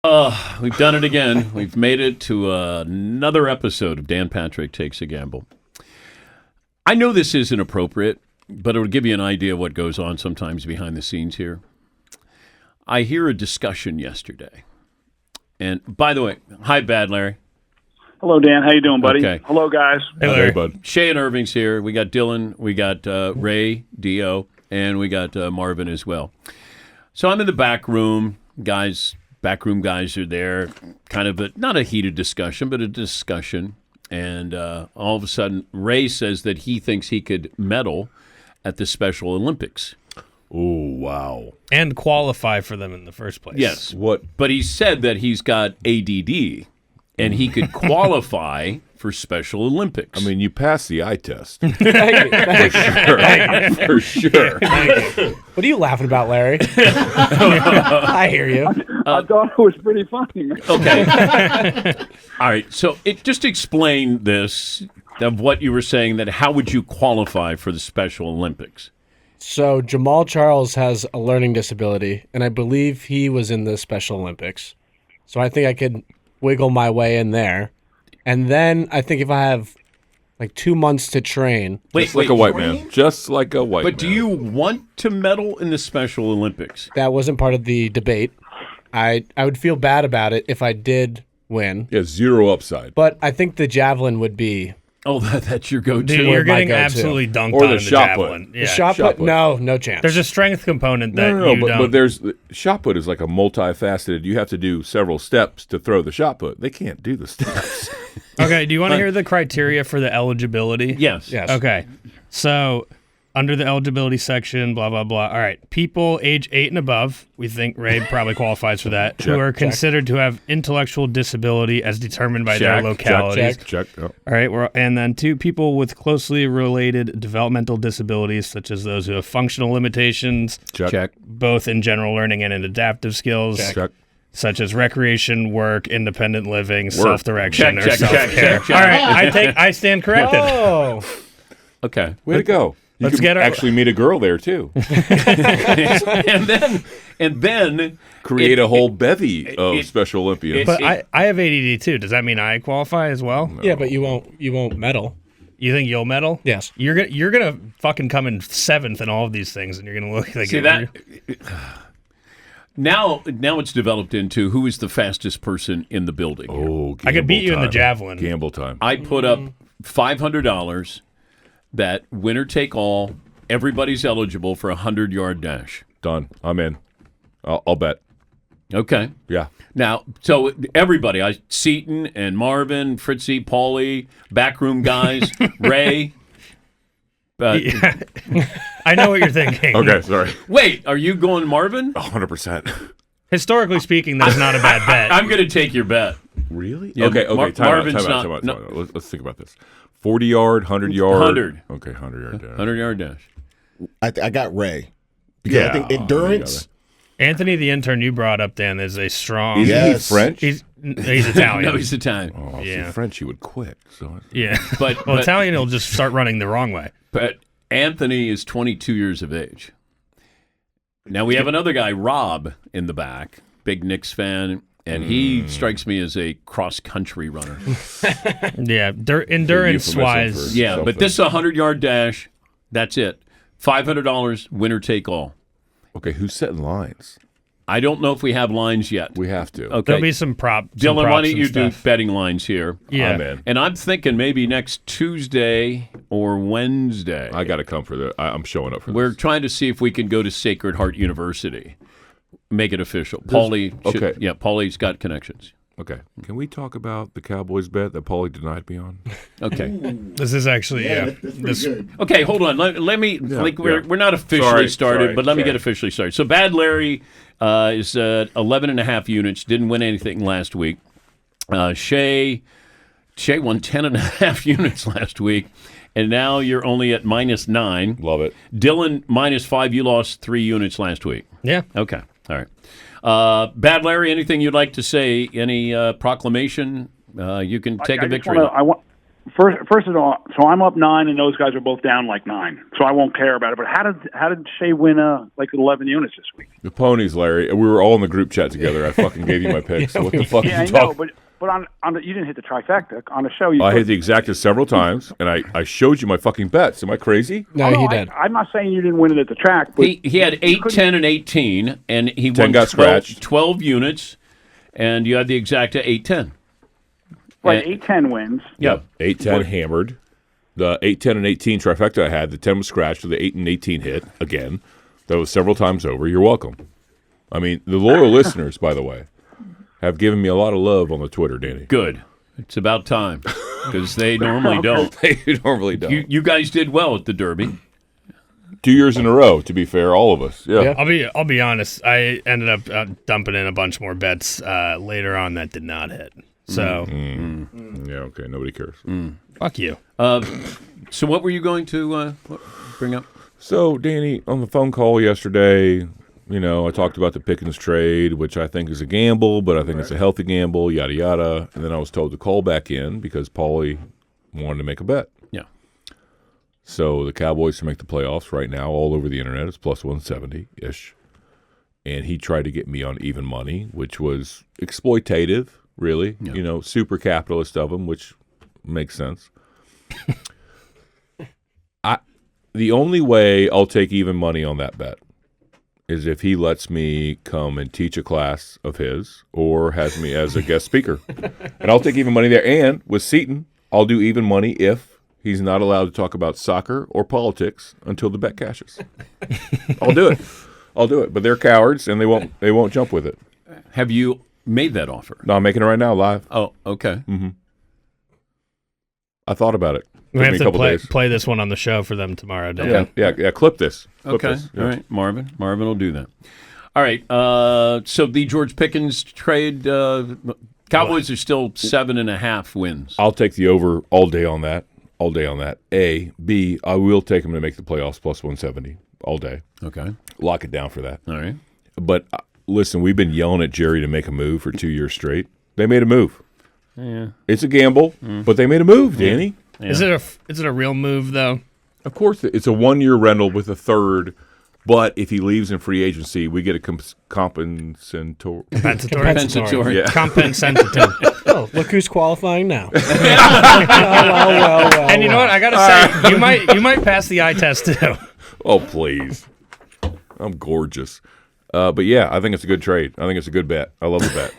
We've done it again. We've made it to another episode of Dan Patrick Takes a Gamble. I know this isn't appropriate, but it'll give you an idea of what goes on sometimes behind the scenes here. I hear a discussion yesterday. And by the way, hi, Bad Larry. Hello, Dan. How you doing, buddy? Okay. Hello, guys. Hey, Larry. bud. Shay and Irving's here. We got Dylan. We got Ray, Dio, and we got Marvin as well. So I'm in the back room. Backroom guys are there. Kind of not a heated discussion, but a discussion. And all of a sudden, Ray says that he thinks he could medal at the Special Olympics. Oh, wow. And qualify for them in the first place. Yes. What? But he said that he's got ADD, and he could qualify for Special Olympics. I mean, you passed the eye test. Thank you. For sure. What are you laughing about, Larry? I hear you. I thought it was pretty funny. Okay. All right. So just explain this, of what you were saying, that how would you qualify for the Special Olympics? So Jamal Charles has a learning disability, and I believe he was in the Special Olympics. So I think I could wiggle my way in there. And then I think if I have like 2 months to train. Just like a white man. Just like a white man. But do you want to medal in the Special Olympics? That wasn't part of the debate. I would feel bad about it if I did win. Yeah, zero upside. But I think the javelin would be. Oh, that's your go-to. Dude, you're my getting go-to. absolutely dunked Or on the in the shot put. javelin. The Yeah. shot shot put? put. No chance. There's a strength component that No, you don't. but there's shot put is like a multifaceted. You have to do several steps to throw the shot put. They can't do the steps. Okay, do you want to hear the criteria for the eligibility? Yes. Yes. Okay. So, under the eligibility section, blah, blah, blah. All right. People age 8 and above, we think Ray probably qualifies for that, who are considered to have intellectual disability as determined by their Check, localities. Check. Oh. All right. And then 2 people with closely related developmental disabilities, such as those who have functional limitations, Check. both in general learning and in adaptive skills. Check. Such as recreation, work, independent living, self-direction, Check, or check, self-care. check. All right, I stand corrected. Oh. Okay. Way to go. You Let's could get our- actually meet a girl there, too. and then Create a whole bevy of Special Olympians. But I have ADD too. Does that mean I qualify as well? Yeah, but you won't medal. You think you'll medal? Yes. You're gonna fucking come in 7th in all of these things, and you're gonna look like see that. Now it's developed into who is the fastest person in the building. Oh, I could beat you in the gamble time. javelin. Gamble time. I put up $500 that winner take all. Everybody's eligible for a 100-yard dash. Done. I'm in. I'll bet. Okay. Yeah. Now, so everybody, Seaton and Marvin, Fritzy, Paulie, backroom guys, Ray. Yeah. I know what you're thinking. Okay, sorry. Wait, are you going Marvin? 100%. Historically speaking, that's not a bad bet. I'm going to take your bet. Really? Yeah, Okay, time Marvin's out. not- Let's think about this. 40-yard, 100-yard. 100. Okay, 100-yard dash. 100-yard dash. I got Ray. Because I think endurance. Anthony, the intern you brought up, Dan, is a strong. Isn't Yes. he French? He's Italian. No, he's Italian. Oh, Yeah. see, French, he would quit. So Yeah. But, Well, but, Italian will just start running the wrong way. but Anthony is 22 years of age. Now we have another guy, Rob, in the back, big Knicks fan, and he strikes me as a cross-country runner. Yeah. Endurance-wise. Euphemism for Yeah, something. but this is a 100-yard dash. That's it. $500, winner take all. Okay, who's setting lines? I don't know if we have lines yet. We have to. Okay. There'll be some props. Dylan, why props don't and you do stuff. betting lines here? Yeah. I'm in. And I'm thinking maybe next Tuesday or Wednesday. I got to come for that. I'm showing up for We're this. trying to see if we can go to Sacred Heart University. Make it official. Paulie, okay. Yeah, Paulie's got connections. Okay. Can we talk about the Cowboys bet that Paulie denied me on? Okay. This is actually That's pretty good. Okay, hold on. Let me. We're not officially started, but let me get officially started. So Bad Larry is 11 and a half units. Didn't win anything last week. Shay won 10 and a half units last week, and now you're only at -9. Love it. Dylan -5. You lost 3 units last week. Yeah. Okay. All right. Bad Larry, anything you'd like to say? Any proclamation? You can take a victory. First of all, so I'm up 9, and those guys are both down like 9, so I won't care about it. But how did Shea win like 11 units this week? The ponies, Larry. We were all in the group chat together. I fucking gave you my picks. What the fuck Yeah, are I you know, talking? but on you didn't hit the trifecta on the show. I hit the exacta several times, and I showed you my fucking bets. Am I crazy? No, he did. I'm not saying you didn't win it at the track. But He had 8, 10, and 18, and he 10 won got 12, scratched. 12 units, and you had the exacta 8, 10. right, 8-10 wins. Yeah. 8, 10 hammered. The 8, 10, and 18 trifecta I had, the 10 was scratched, so the 8 and 18 hit again. That was several times over. You're welcome. I mean, the loyal listeners, by the way, have given me a lot of love on the Twitter, Danny. Good. It's about time, because they normally don't. They normally don't. You guys did well at the Derby. 2 years in a row, to be fair, all of us. Yeah. I'll be honest. I ended up dumping in a bunch more bets later on that did not hit. So Yeah, okay. Nobody cares. fuck you. So what were you going to bring up? So, Danny, on the phone call yesterday, I talked about the Pickens trade, which I think is a gamble, but I think it's a healthy gamble, yada, yada. And then I was told to call back in because Paulie wanted to make a bet. Yeah. So the Cowboys to make the playoffs right now all over the internet is plus 170-ish. And he tried to get me on even money, which was exploitative, really. Yeah. Super capitalist of him, which makes sense. The only way I'll take even money on that bet is if he lets me come and teach a class of his or has me as a guest speaker. And I'll take even money there. And with Seton, I'll do even money if he's not allowed to talk about soccer or politics until the bet cashes. I'll do it. But they're cowards and they won't jump with it. Have you made that offer? No, I'm making it right now live. Oh, okay. I thought about it. We Took have me a to couple days. play this one on the show for them tomorrow, Dan. Yeah. Clip this. Okay. Yeah. All right, Marvin. Marvin will do that. All right. So the George Pickens trade, Cowboys are still 7.5 wins. I'll take the over all day on that. A. B. I will take them to make the playoffs plus 170 all day. Okay. Lock it down for that. All right. But listen, we've been yelling at Jerry to make a move for 2 years straight. They made a move. Yeah. It's a gamble, but they made a move, Danny. Yeah. Is it a real move though? Of course, it's a 1-year rental with a third. But if he leaves in free agency, we get a compensatory. Compensatory. Yeah. Compensatory. Oh, look who's qualifying now. well. And you know what? I gotta say, you might pass the eye test too. Oh, please. I'm gorgeous. But yeah, I think it's a good trade. I think it's a good bet. I love the bet.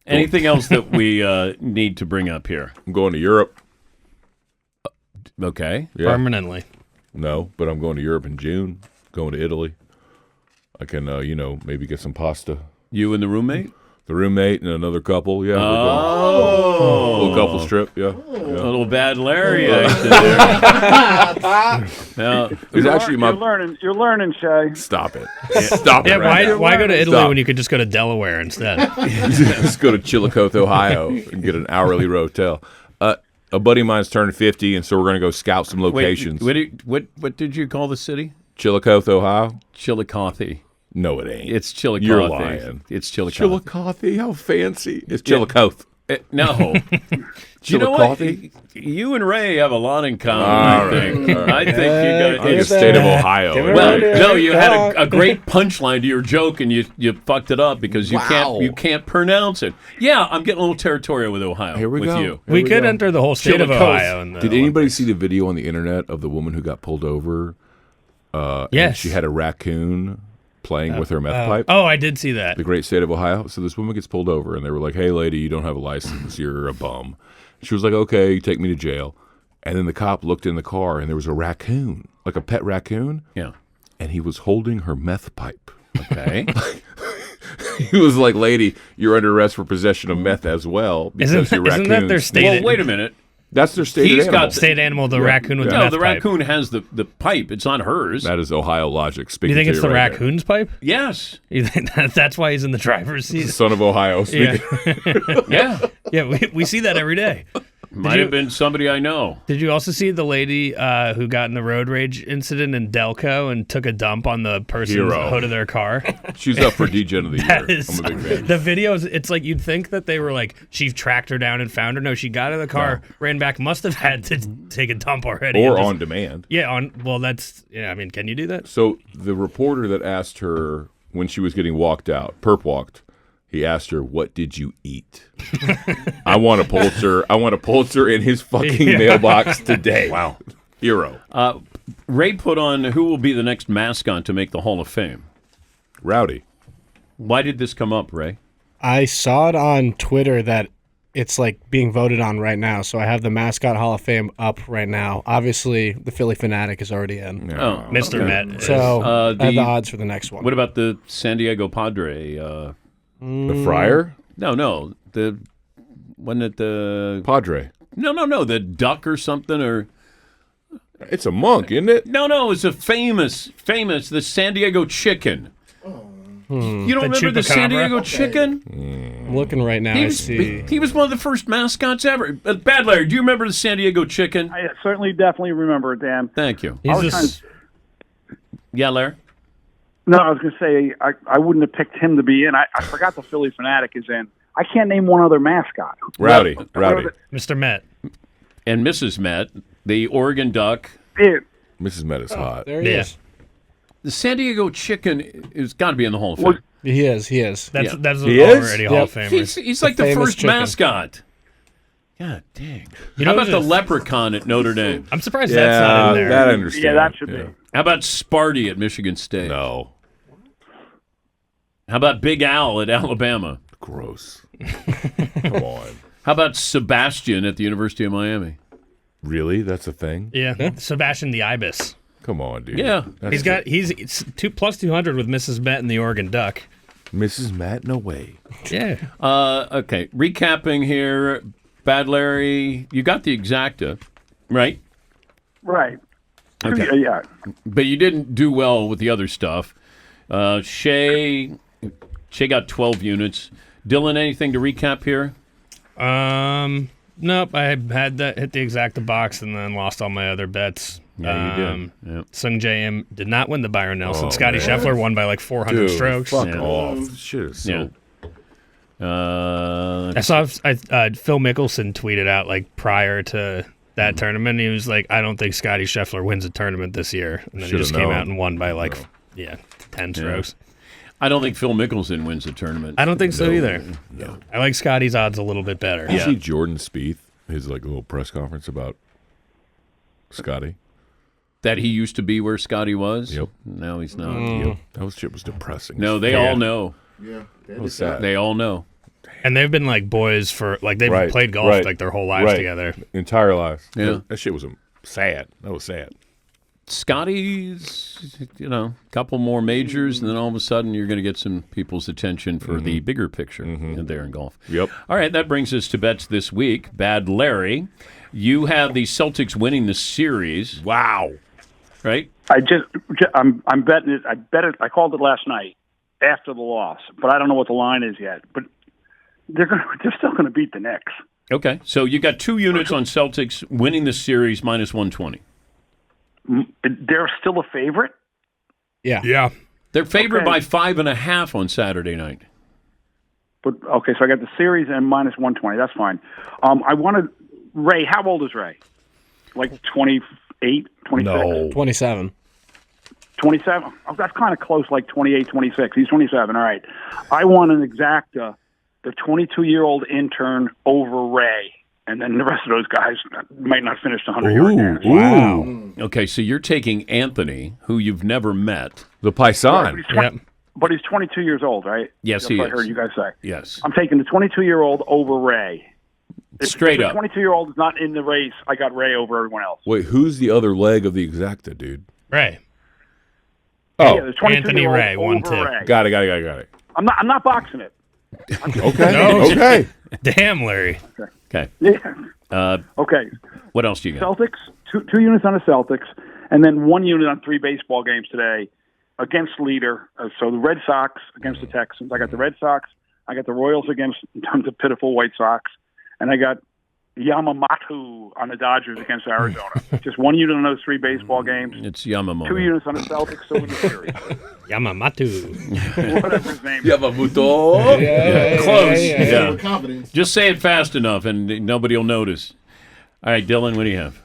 Anything else that we need to bring up here? I'm going to Europe. Okay. Yeah. Permanently. No, but I'm going to Europe in June. Going to Italy. I can, maybe get some pasta. You and the roommate? The roommate and another couple. Yeah. Oh. Little couple strip. Yeah. A little bad Larry action there. Now, It's actually my. You're learning, Shay. Stop it. Stop it. Yeah, Right why go to Italy Stop. when you could just go to Delaware instead? Just go to Chillicothe, Ohio, and get an hourly hotel. A buddy of mine's turned 50, and so we're going to go scout some locations. what did you call the city? Chillicothe, Ohio? Chillicothe. No, it ain't. It's Chillicothe. You're lying. It's Chillicothe. Chillicothe? How fancy. It's Chillicothe. No. Do you know what? You and Ray have a lot in common, I think. I think you got In the state of Ohio. Well, right? no, you had a great punchline to your joke, and you fucked it up because you can't pronounce it. Yeah, I'm getting a little territorial with Ohio. Here we with go. you. We could enter the whole state of Chillicothe. Ohio. In the Did anybody Olympics. see the video on the internet of the woman who got pulled over? And Yes. she had a raccoon playing with her meth pipe. Oh, I did see that. The great state of Ohio. So this woman gets pulled over, and they were like, "Hey, lady, you don't have a license. You're a bum." She was like, "Okay, take me to jail." And then the cop looked in the car, and there was a raccoon, like a pet raccoon, Yeah. and he was holding her meth pipe. Okay. He was like, "Lady, you're under arrest for possession of meth as well because Isn't you're raccoons." that their state? Well, wait a minute. That's their state He's animal. got State animal, the raccoon with the No, meth the pipe. raccoon has the pipe. It's not hers. That is Ohio logic. Speaking You think to it's the right raccoon's pipe? Yes. You think that's why he's in the driver's there. seat? Son of Ohio. Speaking. Yeah, Yeah. yeah. We see that every day. Might have been somebody I know. Did you also see the lady who got in the road rage incident in Delco and took a dump on the person's Hero. hood of their car? She's up for DGen of the That year. is- I'm a big fan. The videos, it's like you'd think that they were like, she tracked her down and found her. No, she got in the car, ran back, must have had to take a dump already. Or and just- on demand. Yeah, I mean, can you do that? So the reporter that asked her when she was getting walked out, perp walked, he asked her, "What did you eat?" I want a Pulitzer in his fucking mailbox today. Wow. Hero. Ray put on who will be the next mascot to make the Hall of Fame. Rowdy. Why did this come up, Ray? I saw it on Twitter that it's like being voted on right now. So I have the Mascot Hall of Fame up right now. Obviously, the Philly Fanatic is already in. Oh, Mr. Met. So I have the- the odds for the next one. What about the San Diego Padre? The Friar? No. Wasn't it the... Padre. No. The duck or something, or... It's a monk, isn't it? No, it's a famous, the San Diego Chicken. You don't remember the San Chupacabra? Diego Chicken? I'm looking right now. I see. He was one of the first mascots ever. Bad Larry, do you remember the San Diego Chicken? I certainly, definitely remember it, Dan. Thank you. He's I was just, Yeah, Larry? No, I was going to say I wouldn't have picked him to be in. I forgot the Philly Fanatic is in. I can't name one other mascot. Rowdy. Mr. Met. And Mrs. Met, the Oregon Duck. Yeah, Mrs. Met is hot. There he Yeah. is. The San Diego Chicken has got to be in the Hall of Fame. He is. That's Yeah. that's He is? already Hall of Yep. Famers. He's like the famous first chicken. mascot. God dang. You How know about the who's- leprechaun at Notre Dame? I'm surprised that's not in there. that I understand. yeah, that should be. How about Sparty at Michigan State? No. How about Big Al at Alabama? Gross. Come on. How about Sebastian at the University of Miami? Really? That's a thing? Yeah, Sebastian the Ibis. Come on, dude. Yeah. That's He's plus 200 with Mrs. Met and the Oregon Duck. Mrs. Matt, no way. Yeah. Okay, recapping here. Bad Larry, you got the exacta, right? Right. Okay. Yeah. But you didn't do well with the other stuff. Shay got 12 units. Dylan, anything to recap here? Nope. I had that hit the exacta box and then lost all my other bets. Yeah, you did. Yep. Sung J.M. did not win the Byron Nelson. Oh, Scotty man. Scheffler won by like 400 Dude, strokes. fuck Yeah. off. Shit is so... I saw Phil Mickelson tweeted out like prior to that tournament. He was like, "I don't think Scotty Scheffler wins a tournament this year," and then he Should've just came known. out and won by like 10 strokes. I don't think Phil Mickelson wins the tournament. I don't think so either. No. I like Scotty's odds a little bit better. Did you see Jordan Spieth, his like little press conference about Scotty? That he used to be where Scotty was? Yep. Now he's not. Yep. That shit was depressing. No, they all know. Yeah. That was sad. They all know. And they've been like boys for like they've Right, played golf right, like their whole lives right. together. Entire lives. Yeah. That shit was sad. That was sad. Scotty's, a couple more majors, and then all of a sudden you're going to get some people's attention for the bigger picture there in golf. Yep. All right, that brings us to bets this week. Bad Larry, you have the Celtics winning the series. Wow. Right? I'm betting it. I bet it. I called it last night after the loss, but I don't know what the line is yet. But they're still going to beat the Knicks. Okay, so you got 2 units on Celtics winning the series minus 120. They're still a favorite. Yeah. They're favored Okay. by 5.5 on Saturday night. But okay, so I got the series and minus 120. That's fine. I wanted Ray. How old is Ray? Like 28, 26? No. 27. 27? Oh, that's kind of close, like 28, 26. He's 27. All right. I want an exacta, the 22-year-old intern over Ray. And then the rest of those guys might not finish the 100-yard dash. Wow. Okay, so you're taking Anthony, who you've never met. The But Paisan. he's 20 But he's 22 years old, right? Yes, That's he what is. I heard you guys say. Yes. I'm taking the 22-year-old over Ray. Straight if up. the 22-year-old is not in the race, I got Ray over everyone else. Wait, who's the other leg of the exacta, dude? Right. Oh, Yeah, the 22-year-old Anthony Ray, over 1-2. Ray. got it. I'm not boxing it. Okay. No. Okay. Damn, Larry. Okay. Yeah. Okay. What else do you got? Celtics, two units on the Celtics, and then 1 unit on 3 baseball games today against leader. So the Red Sox against the Texans. I got the Red Sox. I got the Royals against the pitiful White Sox. And I got Yamamoto on the Dodgers against Arizona. Just one unit on those 3 baseball games. It's Yamamoto. 2 units on the Celtics to win the series. Yamamoto. Whatever his name is. Yamamoto. Yeah, close. Yeah. With confidence. Just say it fast enough, and nobody will notice. All right, Dylan, what do you have?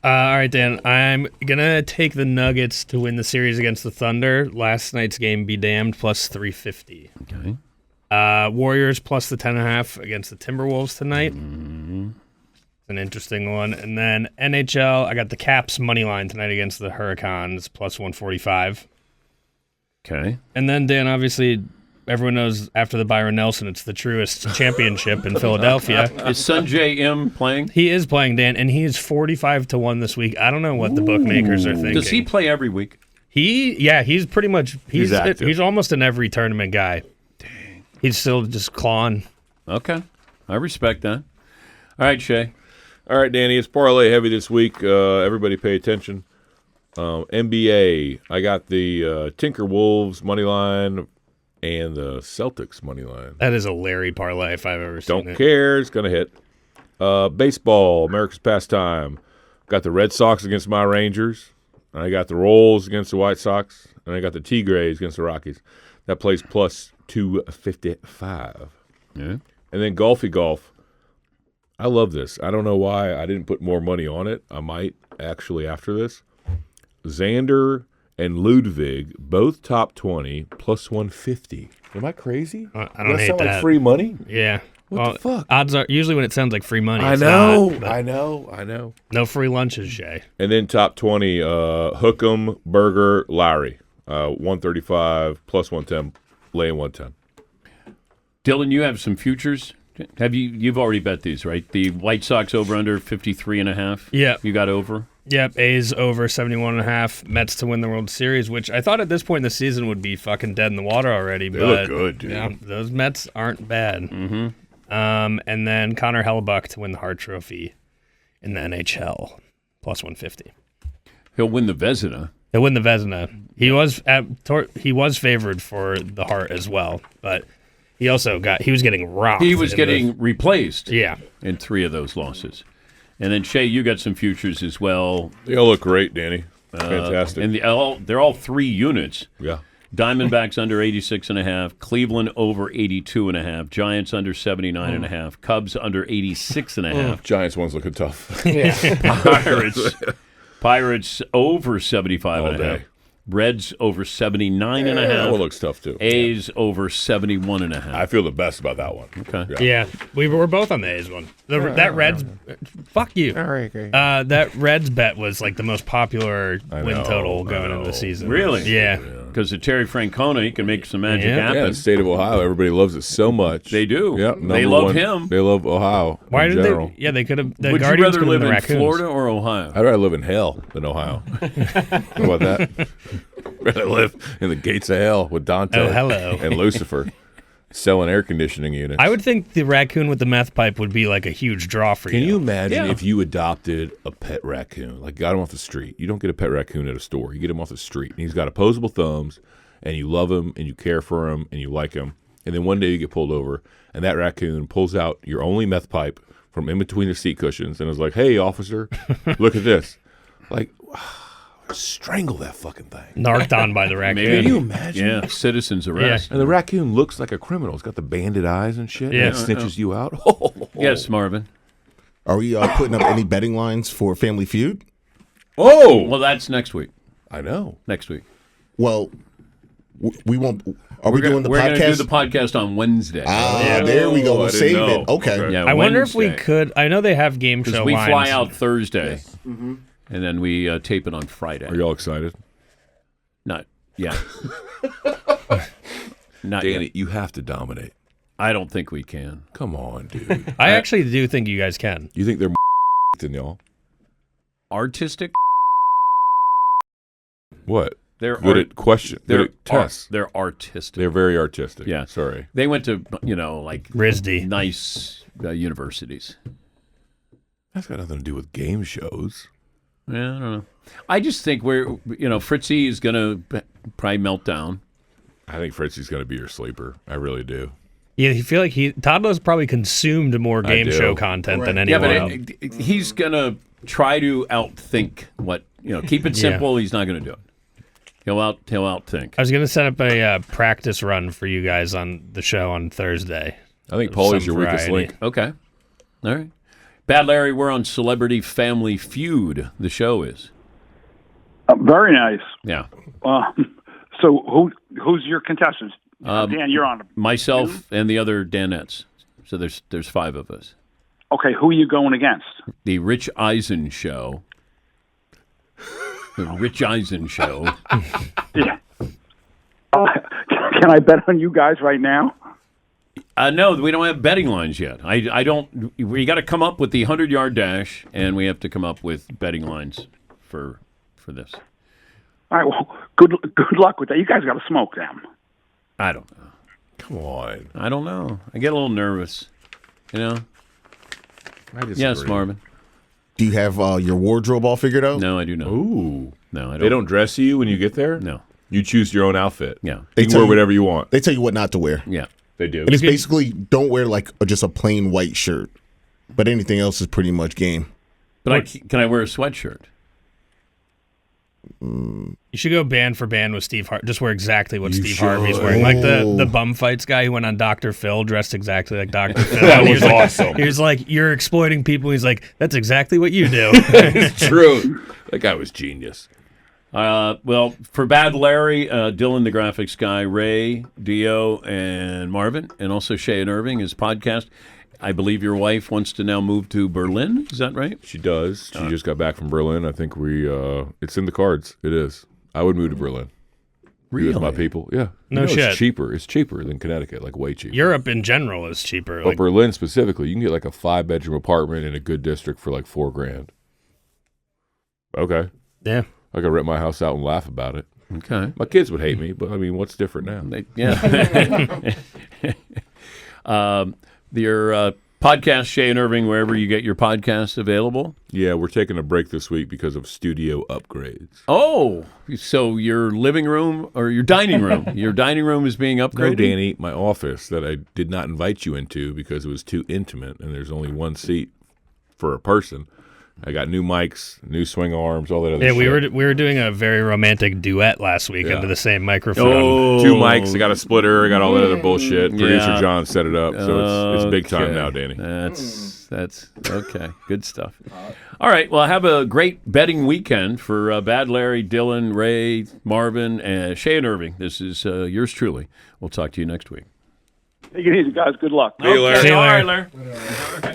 All right, Dan. I'm going to take the Nuggets to win the series against the Thunder. Last night's game be damned, plus 350. Okay. Warriors plus the 10.5 against the Timberwolves tonight. It's an interesting one. And then NHL, I got the Caps money line tonight against the Hurricanes, plus 145. Okay. And then, Dan, obviously, everyone knows after the Byron Nelson, it's the truest championship in Philadelphia. Is Sanjay M playing? He is playing, Dan, and he is 45-1 this week. I don't know what the bookmakers are thinking. Does he play every week? He's pretty much He's active. he's almost an every tournament guy. Dang. He's still just clawing. Okay. I respect that. All right, Shay. All right, Danny, it's parlay heavy this week. Everybody pay attention. NBA, I got the Tinker Wolves money line and the Celtics money line. That is a Larry parlay if I've ever seen it. Don't care. It's going to hit. Baseball, America's pastime. Got the Red Sox against my Rangers. And I got the Royals against the White Sox. And I got the Tigres against the Rockies. That plays plus 255. Yeah. And then golfy golf. I love this. I don't know why I didn't put more money on it. I might actually after this. Xander and Ludwig, both top 20, plus 150. Am I crazy? I Does don't that hate sound that. like free money? Yeah. What the fuck? Odds are usually when it sounds like free money. I it's know. not, but I know. no free lunches, Jay. And then top 20, Hookem, Berger, Lowry. 135, plus 110, laying 110. Dylan, you have some futures. You've already bet these, right? The White Sox over under 53.5. Yeah. You got over? Yep, A's over 71.5. Mets to win the World Series, which I thought at this point in the season would be fucking dead in the water already. They but look good, dude. Yeah, those Mets aren't bad. Mm-hmm. And then Connor Hellebuck to win the Hart Trophy in the NHL, plus 150. He'll win the Vezina. He'll win the Vezina. He was favored for the Hart as well, but he was getting rocked. He was getting replaced yeah. in 3 of those losses. And then, Shay, you got some futures as well. They all look great, Danny. Fantastic. And they're all 3 units. Yeah. Diamondbacks under 86.5, Cleveland over 82.5, Giants under 79.5, Cubs under 86.5, Giants one's looking tough. Pirates over All 75.5, day. Reds over 79.5. That one looks tough, too. A's over 71.5. I feel the best about that one. Okay. Yeah, we were both on the A's one. That Reds, fuck you. That Reds bet was like the most popular win total going into the season. Really? Yeah. Because of Terry Francona, he can make some magic Yeah. happen. Yeah, the state of Ohio, everybody loves it so much. They do. Yep, They number love one. him. They love Ohio. Why in did general. they? Yeah, they could have. The Would you Guardians rather could live have been the in Raccoons. Florida or Ohio? I'd rather live in hell than Ohio. How about that? Rather live in the gates of hell with Dante Oh, hello. and Lucifer selling air conditioning units. I would think the raccoon with the meth pipe would be like a huge draw for Can you. you imagine Yeah. if you adopted a pet raccoon, like got him off the street? You don't get a pet raccoon at a store. You get him off the street, and he's got opposable thumbs, and you love him, and you care for him, and you like him. And then one day you get pulled over, and that raccoon pulls out your only meth pipe from in between the seat cushions and is like, "Hey, officer, look at this." Like, strangle that fucking thing. Narked on by the raccoon. Maybe. Can you imagine? Yeah, citizen's arrest. And the raccoon looks like a criminal. It's got the banded eyes and shit. Yeah. And it snitches you out. Yes, Marvin. Are we putting up any betting lines for Family Feud? Oh, Well, that's next week. I know. Next week. Well, we won't. Are we doing the We're going to do podcast? the podcast on Wednesday. There we go. I We'll didn't save know. it. Okay. Yeah, I wonder if we Wednesday. could. I know they have game show Because we lines. fly out Thursday, and then we tape it on Friday. Are y'all excited? Not yet. Not Danny, yet. you have to dominate. I don't think we can. Come on, dude. I actually do think you guys can. You think they're than y'all? Artistic? What? They're Good art- at question. they're Good at tests. They're artistic. They're very artistic. Yeah. Sorry. They went to like RISD. nice universities. That's got nothing to do with game shows. Yeah, I don't know. I just think Fritzy is going to probably melt down. I think Fritzy's going to be your sleeper. I really do. Yeah, I feel like Toddler's probably consumed more game show content than anyone else. He's gonna try to outthink what Keep it simple. He's not gonna do it. He'll outthink. I was gonna set up a practice run for you guys on the show on Thursday. I think Paulie's your weakest link. Okay, all right. Bad Larry, we're on Celebrity Family Feud. The show is very nice. Yeah. So who's your contestants? Dan, you're on. Myself and the other Danettes. So there's 5 of us. Okay, who are you going against? The Rich Eisen Show. The Rich Eisen Show. Yeah. Can I bet on you guys right now? No, we don't have betting lines yet. I don't. We got to come up with the 100-yard dash, and we have to come up with betting lines for this. All right. Well, good luck with that. You guys got to smoke them. I don't know. Come on. I don't know. I get a little nervous. I disagree. Yes, Marvin. Do you have your wardrobe all figured out? No, I do not. Ooh. No, I don't. They don't dress you when you get there? No. You choose your own outfit. Yeah. You can wear whatever you want. They tell you what not to wear. Yeah. They do. And it's basically don't wear like just a plain white shirt, but anything else is pretty much game. But can I wear a sweatshirt? You should go band for band with Steve Harvey. Just wear exactly what Steve Harvey's wearing. Like the bum fights guy who went on Dr. Phil, dressed exactly like Dr. Phil. That was awesome. He was like, you're exploiting people. He's like, that's exactly what you do. It's true. That guy was genius. Well, for Bad Larry, Dylan the graphics guy, Ray, Dio, and Marvin, and also Shay and Irving, his podcast. I believe your wife wants to now move to Berlin. Is that right? She does. She just got back from Berlin. I think it's in the cards. It is. I would move to Berlin. Really? With my people. Yeah. No shit. It's cheaper. It's cheaper than Connecticut, like way cheaper. Europe in general is cheaper. But Berlin specifically, you can get like a 5-bedroom apartment in a good district for like $4,000. Okay. Yeah. I could rent my house out and laugh about it. Okay. My kids would hate me, but I mean, what's different now? Yeah. Your podcast, Shay and Irving, wherever you get your podcasts available. Yeah, we're taking a break this week because of studio upgrades. Oh, so your living room or your dining room is being upgraded? No, Danny, my office that I did not invite you into because it was too intimate and there's only one seat for a person. I got new mics, new swing arms, all that other shit. Yeah, we were doing a very romantic duet last week under the same microphone. Oh. 2 mics, I got a splitter, I got all that other bullshit. Producer John set it up, so it's big time now, Danny. That's okay. Good stuff. All right, well, have a great betting weekend for Bad Larry, Dylan, Ray, Marvin, and Shay and Irving. This is yours truly. We'll talk to you next week. Take it easy, guys. Good luck. See you, Larry. See you, All Larry. right, Larry.